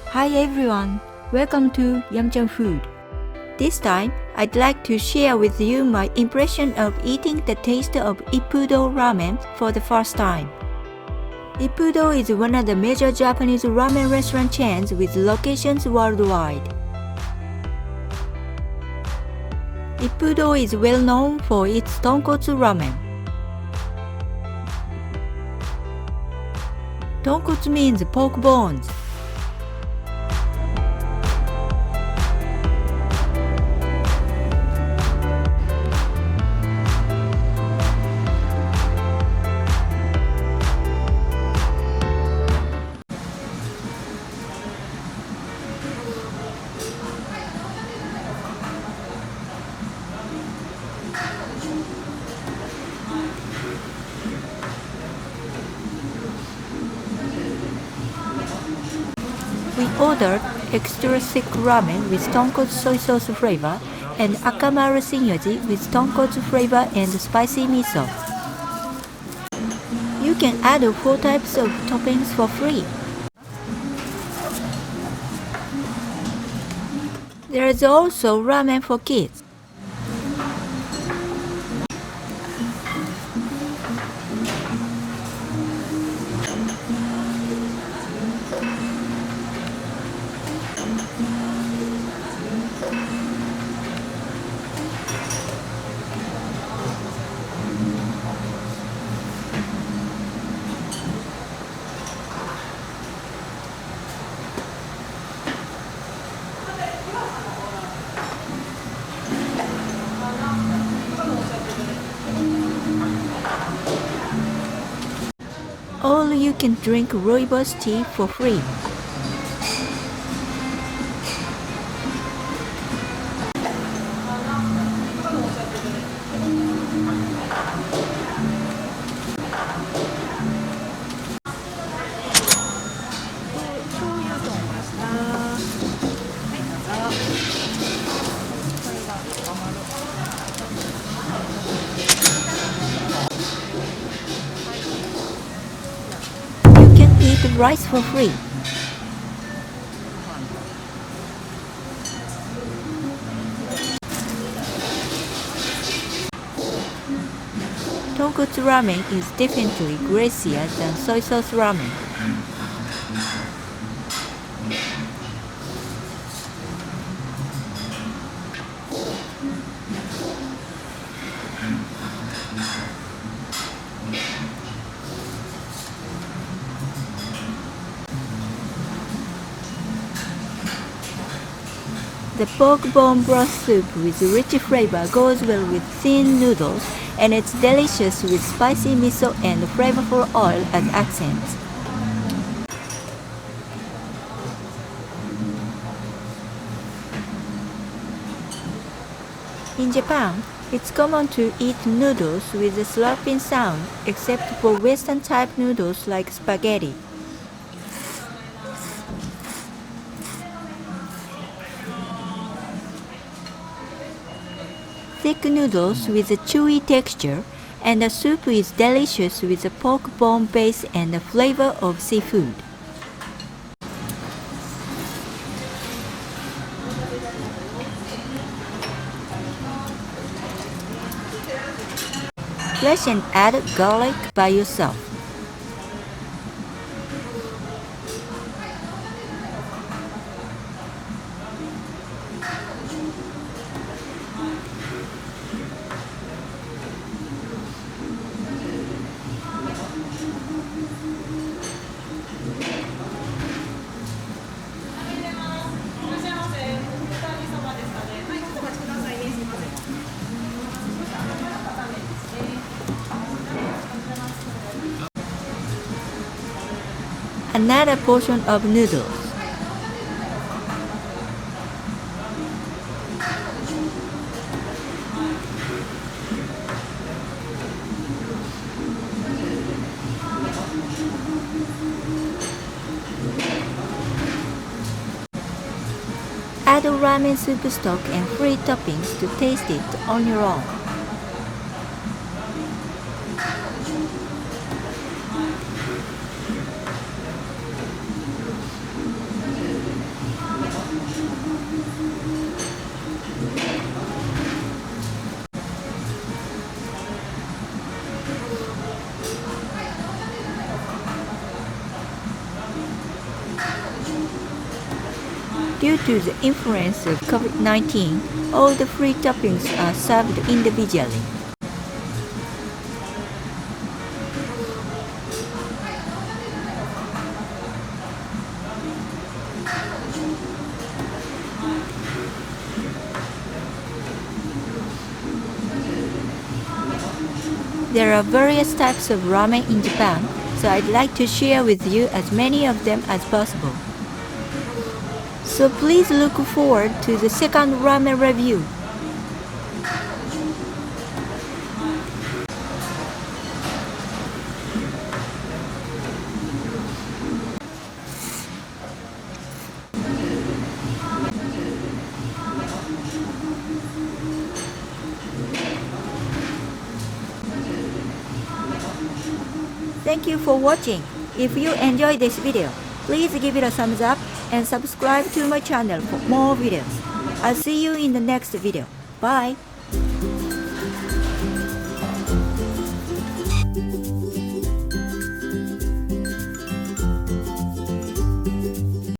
Hi everyone, welcome to Yamchan Food. This time, I'd like to share with you my impression of eating the taste of IPPUDO Ramen for the first time. IPPUDO is one of the major Japanese ramen restaurant chains with locations worldwide. IPPUDO is well known for its tonkotsu ramen. Tonkotsu means pork bones. We ordered extra thick ramen with tonkotsu soy sauce flavor and赤丸新味with tonkotsu flavor and spicy miso. You can add 4 types of toppings for free. There is also ramen for kids. All you can drink rooibos tea for free. Eat rice for free. Tonkotsu ramen is definitely greasier than soy sauce ramen. The pork bone broth soup with rich flavor goes well with thin noodles, and it's delicious with spicy miso and flavorful oil as accents. In Japan, it's common to eat noodles with a slurping sound, except for Western type noodles like spaghetti. Thick noodles with a chewy texture, and the soup is delicious with a pork bone base and the flavor of seafood. Flesh and add garlic by yourself. Another portion of noodles. Add ramen soup stock and free toppings to taste it on your own. Due to the influence of COVID-19, all the free toppings are served individually. There are various types of ramen in Japan, so I'd like to share with you as many of them as possible. So please look forward to the second ramen review. Thank you for watching. If you enjoyed this video, please give it a thumbs up and subscribe to my channel for more videos. I'll see you in the next video. Bye!